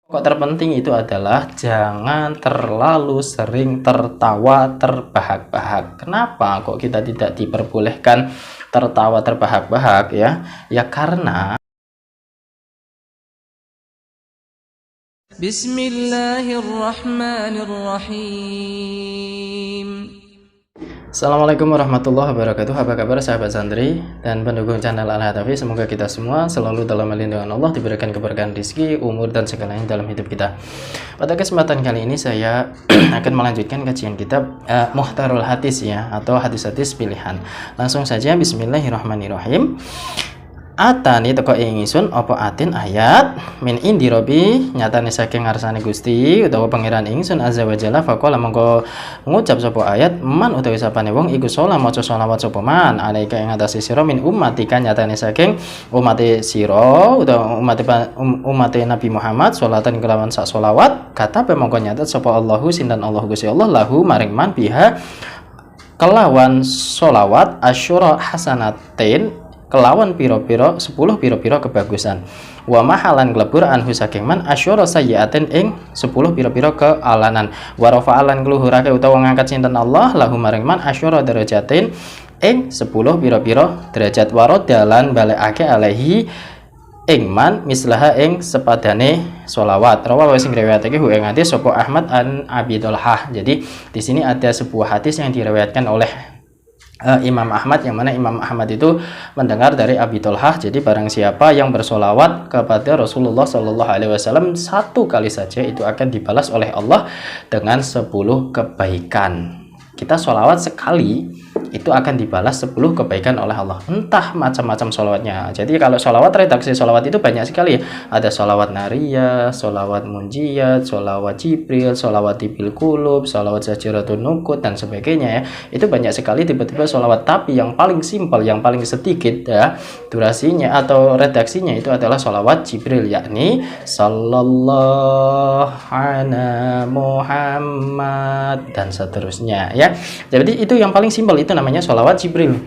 Pokok terpenting itu adalah jangan terlalu sering tertawa terbahak-bahak. Kenapa kok kita tidak diperbolehkan tertawa terbahak-bahak ya? Ya karena Bismillahirrahmanirrahim. Assalamualaikum warahmatullahi wabarakatuh. Apa kabar sahabat santri dan pendukung channel Al-Hatafi? Semoga kita semua selalu dalam lindungan Allah, diberikan keberkahan rezeki, umur dan segalanya dalam hidup kita. Pada kesempatan kali ini saya akan melanjutkan kajian kitab Muhtarul Hadis ya, atau hadis-hadis pilihan. Langsung saja, bismillahirrahmanirrahim. Atani teko ing ingsun apa atin ayat min indi robi nyatane saking ngarsane Gusti utawa pangeran ingsun azza wa jalla faqala mongko ngucap sapa ayat man utawi sapane wong iku salat maca selawat sapa man alaika ing atase sira min ummatika nyatane saking umate sira utawa umate Nabi Muhammad salatan kelawan sak selawat kata mongko nyatet sapa Allahu sinten Allah Gusti Allah lahu maring man biha kelawan selawat asyura hasanatin kelawan piro-piro 10 piro-piro kebagusan wa mahalan glebur anhu saking man asyara sayyiatin ing 10 piro-piro kealanan wa rafa'alan ngluhurake utawa ngangkat sinten Allah lahu maring man asyara darajatin ing 10 piro-piro derajat warodalan balekake alaihi ing man mislaha ing sepadane sholawat rawa sing riwayatake hu ing hadis sapa Ahmad an Abi Thalhah. Jadi di sini ada sebuah hadis yang diriwayatkan oleh Imam Ahmad, yang mana Imam Ahmad itu mendengar dari Abi Thalhah. Jadi barang siapa yang bersolawat kepada Rasulullah Shallallahu Alaihi Wasallam satu kali saja, itu akan dibalas oleh Allah dengan 10 kebaikan. Kita solawat sekali itu akan dibalas 10 kebaikan oleh Allah, entah macam-macam solawatnya. Jadi kalau solawat, redaksi solawat itu banyak sekali ya. Ada solawat nariyah, solawat munjiyat, solawat jibril, solawat tibil kulub, solawat zajiratun nukut dan sebagainya ya. Itu banyak sekali tiba-tiba solawat. Tapi yang paling simpel, yang paling sedikit ya durasinya atau redaksinya itu adalah solawat jibril, yakni sallallahu ala Muhammad dan seterusnya ya. Jadi itu yang paling simpel, itu namanya sholawat Jibril.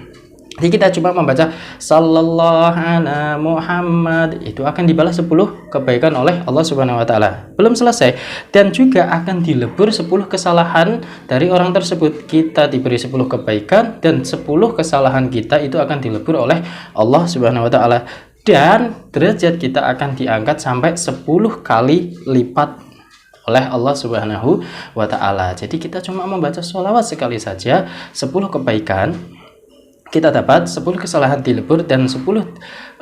Jadi kita cuma membaca sallallahu ala Muhammad, itu akan dibalas 10 kebaikan oleh Allah Subhanahu wa taala. Belum selesai, dan juga akan dilebur 10 kesalahan dari orang tersebut. Kita diberi 10 kebaikan dan 10 kesalahan kita itu akan dilebur oleh Allah Subhanahu wa taala, dan derajat kita akan diangkat sampai 10 kali lipat oleh Allah Subhanahu wa ta'ala. Jadi kita cuma membaca sholawat sekali saja, 10 kebaikan kita dapat, 10 kesalahan dilebur, dan 10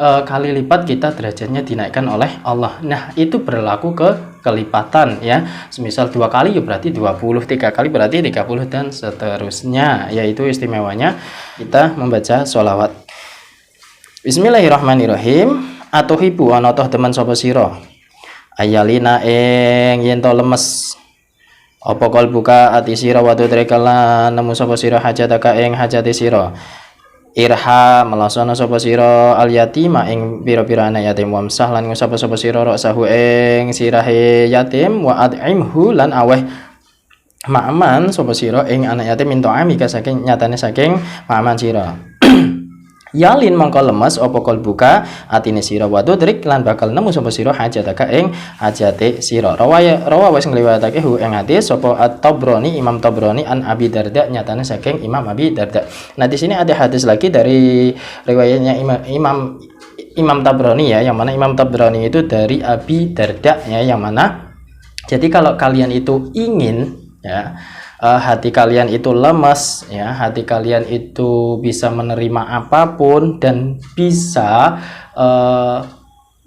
kali lipat kita derajatnya dinaikkan oleh Allah. Nah itu berlaku ke kelipatan ya. Semisal 2 kali ya berarti 20, 3 kali berarti 30 dan seterusnya. Yaitu istimewanya kita membaca sholawat. Bismillahirrahmanirrahim. Atuhibu ana toh teman sapa sira ayalina ing yen to lemes apa kalbuka ati sira wa tudrikala nemu sapa sira hajataka ing hajate sira irha melasana sapa sira al yatima ing pira-pira anak yatim wamsah lan ngusap sapa sira rasahu ing sirahe yatim wa ad'imhu lan aweh ma'aman sapa sira ing anak yatim minta amika saking nyatane saking ma'aman sira yalin mangko lemes apa kalbuka atine sira wa tudrik lan bakal nemu sapa sira hajataka ing hajate sira rawa wis ngliwatake hu ing hadis sapa At-Tabrani Imam Tabrani an Abi Darda nyatane saking Imam Abi Darda. Nah di sini ada hadis lagi dari riwayatnya Imam Tabrani ya, yang mana Imam Tabrani itu dari Abi Darda ya, yang mana jadi kalau kalian itu ingin ya hati kalian itu lemas ya, hati kalian itu bisa menerima apapun dan bisa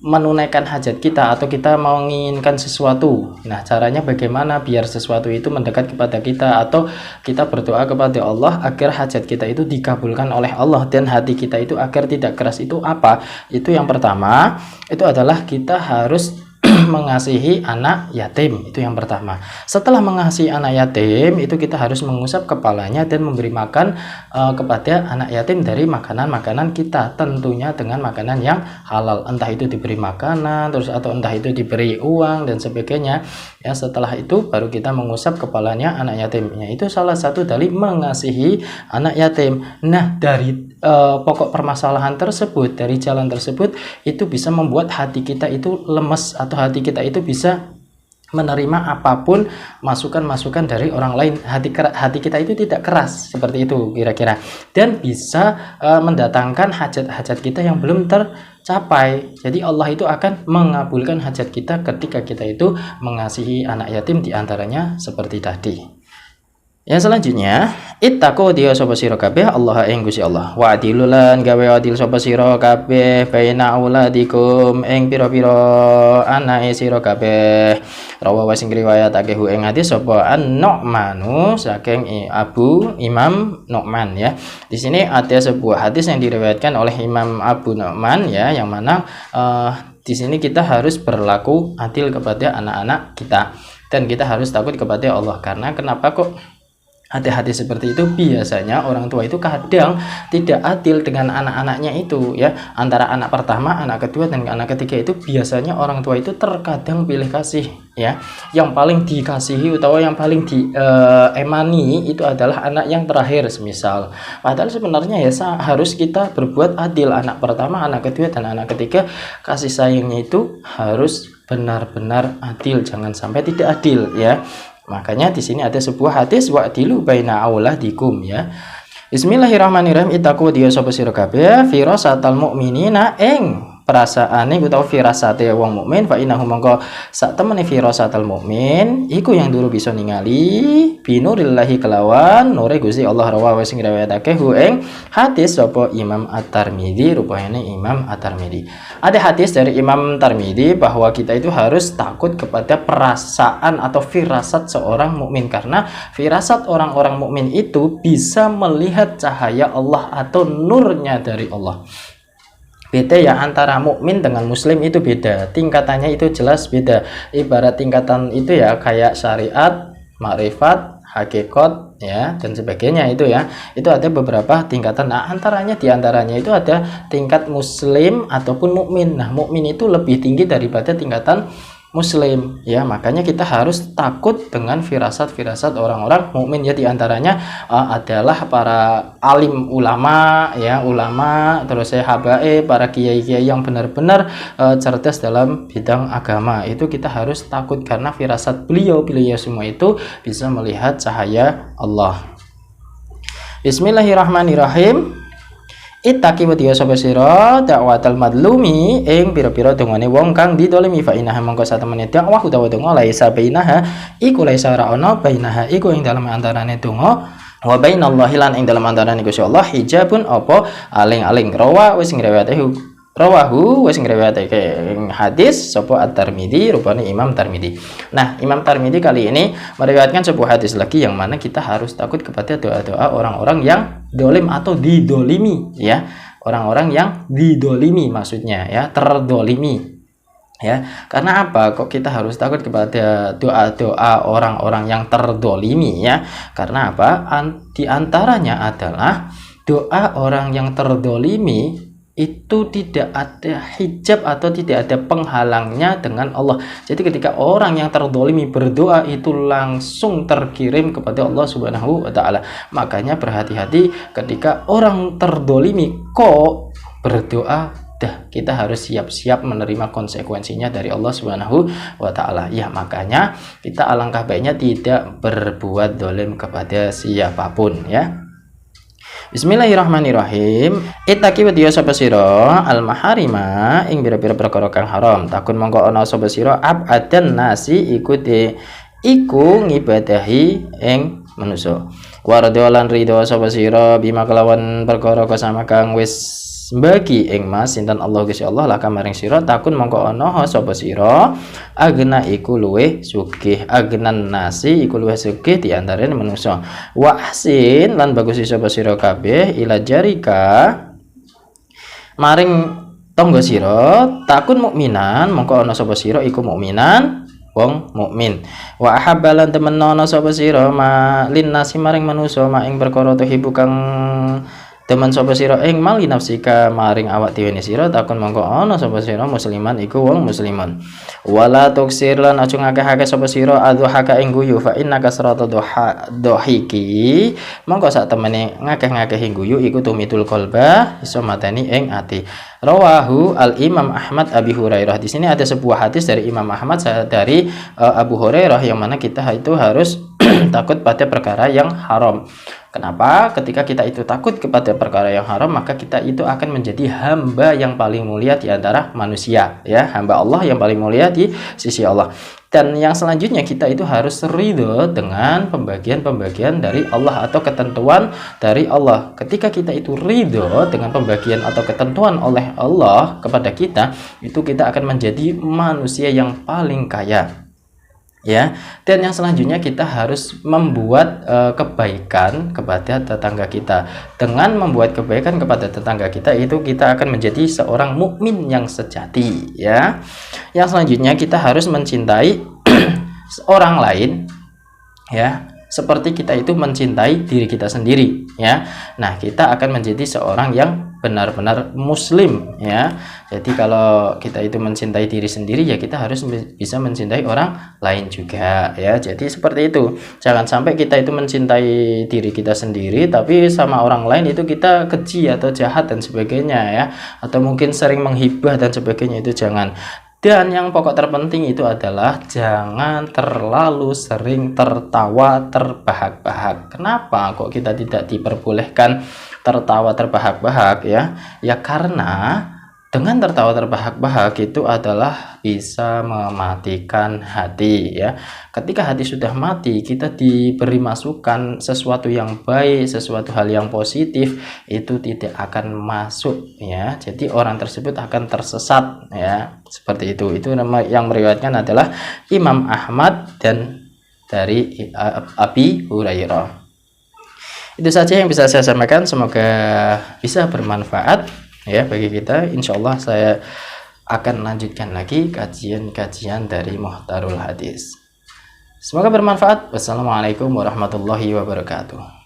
menunaikan hajat kita, atau kita menginginkan sesuatu. Nah caranya bagaimana biar sesuatu itu mendekat kepada kita, atau kita berdoa kepada Allah agar hajat kita itu dikabulkan oleh Allah dan hati kita itu agar tidak keras, itu apa? Itu yang pertama itu adalah kita harus mengasihi anak yatim. Itu yang pertama. Setelah mengasihi anak yatim, itu kita harus mengusap kepalanya dan memberi makan kepada anak yatim dari makanan-makanan kita, tentunya dengan makanan yang halal, entah itu diberi makanan terus atau entah itu diberi uang dan sebagainya ya. Setelah itu baru kita mengusap kepalanya anak yatimnya. Itu salah satu dari mengasihi anak yatim. Nah dari pokok permasalahan tersebut, dari jalan tersebut, itu bisa membuat hati kita itu lemes, atau hati kita itu bisa menerima apapun masukan-masukan dari orang lain. Hati kita itu tidak keras seperti itu kira-kira, dan bisa mendatangkan hajat-hajat kita yang belum tercapai. Jadi Allah itu akan mengabulkan hajat kita ketika kita itu mengasihi anak yatim, diantaranya seperti tadi. Yang selanjutnya, ittaqu dia sapa sira kabeh Allah ing Gusti Allah. Wa adilulan gawe adil sapa sira kabeh baina auladikum ing pira-pira anake sira kabeh. Rawa wa sing riwayatake hu ing hadis sapa An-Nu'manu saking Abu Imam Nu'man ya. Di sini ada sebuah hadis yang diriwayatkan oleh Imam Abu Nu'man ya, yang mana di sini kita harus berlaku adil kepada anak-anak kita, dan kita harus takut kepada Allah. Karena kenapa kok hati-hati seperti itu? Biasanya orang tua itu kadang tidak adil dengan anak-anaknya itu ya. Antara anak pertama, anak kedua, dan anak ketiga itu biasanya orang tua itu terkadang pilih kasih ya. Yang paling dikasihi atau yang paling diemani itu adalah anak yang terakhir semisal. Padahal sebenarnya ya harus kita berbuat adil. Anak pertama, anak kedua, dan anak ketiga, kasih sayangnya itu harus benar-benar adil, jangan sampai tidak adil ya. Makanya di sini ada sebuah hadis wa'dilu baina auladikum ya. Bismillahirrahmanirrahim. Ittaqu dia sapa sira kabeh firasatal mukminina ing perasaane utawa firasate wong mukmin, fa innahu mongko sak temene firasatal mukmin iku yang dulu bisa ningali binurillahi kelawan nure Gusti Allah. Rawa sing riwayatake hu ing hadis sapa Imam At-Tirmidzi, rupane Imam At-Tirmidzi. Ada hadis dari Imam Tirmidzi bahwa kita itu harus takut kepada perasaan atau firasat seorang mukmin, karena firasat orang-orang mukmin itu bisa melihat cahaya Allah atau nurnya dari Allah. Beda ya, antara mukmin dengan muslim itu beda, tingkatannya itu jelas beda. Ibarat tingkatan itu ya kayak syariat, makrifat, hakikat ya, dan sebagainya itu ya. Itu ada beberapa tingkatan. Nah, diantaranya itu ada tingkat muslim ataupun mukmin. Nah, mukmin itu lebih tinggi daripada tingkatan muslim ya. Makanya kita harus takut dengan firasat-firasat orang-orang mukmin ya. Diantaranya adalah para alim ulama ya, terus habaib, para kiai-kiai yang benar-benar cerdas dalam bidang agama. Itu kita harus takut karena firasat beliau semua itu bisa melihat cahaya Allah. Bismillahirrahmanirrahim. Ittaqi wa tiya sapa sira dakwatal madlumi ing pira-pira dongane wong kang didolimi, fa inaha mongko satemene dakwah utawa donga laisa bainaha iku laisa ora ana bainaha iku ing dalem antarane donga wa bainallahi lan ing dalem antarane Gusti Allah hijabun apa aling-aling. Rawahu wis ngriwayatake hadis sapa At-Tirmidzi, rupane Imam Tirmidzi. Nah, Imam Tirmidzi kali ini meriwayatkan sebuah hadis lagi yang mana kita harus takut kepada doa-doa orang-orang yang dolim atau didolimi ya. Orang-orang yang didolimi maksudnya ya, terdolimi ya. Karena apa kok kita harus takut kepada doa-doa orang-orang yang terdolimi ya? Karena apa? Di antaranya adalah doa orang yang terdolimi itu tidak ada hijab atau tidak ada penghalangnya dengan Allah. Jadi ketika orang yang terdolimi berdoa itu langsung terkirim kepada Allah Subhanahu wa Ta'ala. Makanya berhati-hati ketika orang terdolimi kok berdoa, kita harus siap-siap menerima konsekuensinya dari Allah Subhanahu wa Ta'ala ya. Makanya kita alangkah baiknya tidak berbuat dolim kepada siapapun ya. Bismillahirrahmanirrahim. Ittaqi wa tiya sapa sira al maharima ing pira-pira perkara kang haram. Takun mongko ana sapa sira abadan nasi iku ngibadahi ing manusa. Wa radhiyallahu ridho sapa sira bima kelawan perkara kasama kang wis bagi ing mas sinten Allah Gusti Allah laka maring sira. Takun mongko ana sapa sira agna iku luweh sugih, agnan nasi iku luweh sugih di antarane manusa. Wa ahsin lan bagus sapa sira kabeh ila jarika maring tangga sira. Takun mukminan mongko ana sapa sira iku mukminan wong mukmin. Wa ahabbalan temen ana sapa sira ma lin nasi maring manusa ma ing perkara tuhibu kang Teman sapa sira ing mali nafsika maring awak dhewe sira takun mongko ana sapa sira musliman iku wong musliman. Wala tuksir lan aja ngakeh-akeh sapa sira adzuhaka ing guyu fa innaka sirata dohiki. Mongko sak temene ngakeh-ngakeh guyu iku tumitul qalba iso mateni ing ati. Rawahu al-Imam Ahmad Abi Hurairah. Di sini ada sebuah hadis dari Imam Ahmad dari Abu Hurairah yang mana kita itu harus takut pada perkara yang haram. Kenapa? Ketika kita itu takut kepada perkara yang haram, maka kita itu akan menjadi hamba yang paling mulia di antara manusia, ya, hamba Allah yang paling mulia di sisi Allah. Dan yang selanjutnya kita itu harus ridho dengan pembagian-pembagian dari Allah atau ketentuan dari Allah. Ketika kita itu ridho dengan pembagian atau ketentuan oleh Allah kepada kita, itu kita akan menjadi manusia yang paling kaya. Ya, dan yang selanjutnya kita harus membuat kebaikan kepada tetangga kita. Dengan membuat kebaikan kepada tetangga kita itu kita akan menjadi seorang mukmin yang sejati, ya. Yang selanjutnya kita harus mencintai orang lain, ya, seperti kita itu mencintai diri kita sendiri, ya. Nah, kita akan menjadi seorang yang benar-benar muslim, ya. Jadi kalau kita itu mencintai diri sendiri, ya kita harus bisa mencintai orang lain juga, ya. Jadi seperti itu. Jangan sampai kita itu mencintai diri kita sendiri tapi sama orang lain itu kita keji atau jahat dan sebagainya, ya. Atau mungkin sering menghibah dan sebagainya, itu jangan. Dan yang pokok terpenting itu adalah jangan terlalu sering tertawa terbahak-bahak. Kenapa kok kita tidak diperbolehkan tertawa terbahak-bahak, ya? Ya karena dengan tertawa terbahak-bahak itu adalah bisa mematikan hati, ya. Ketika hati sudah mati, kita diberi masukan sesuatu yang baik, sesuatu hal yang positif itu tidak akan masuk, ya. Jadi orang tersebut akan tersesat, ya. Seperti itu. Itu nama yang meriwayatkan adalah Imam Ahmad dan dari Abi Hurairah. Itu saja yang bisa saya sampaikan, semoga bisa bermanfaat, ya, bagi kita. Insya Allah saya akan lanjutkan lagi kajian-kajian dari Muhtarul Hadis. Semoga bermanfaat. Wassalamualaikum warahmatullahi wabarakatuh.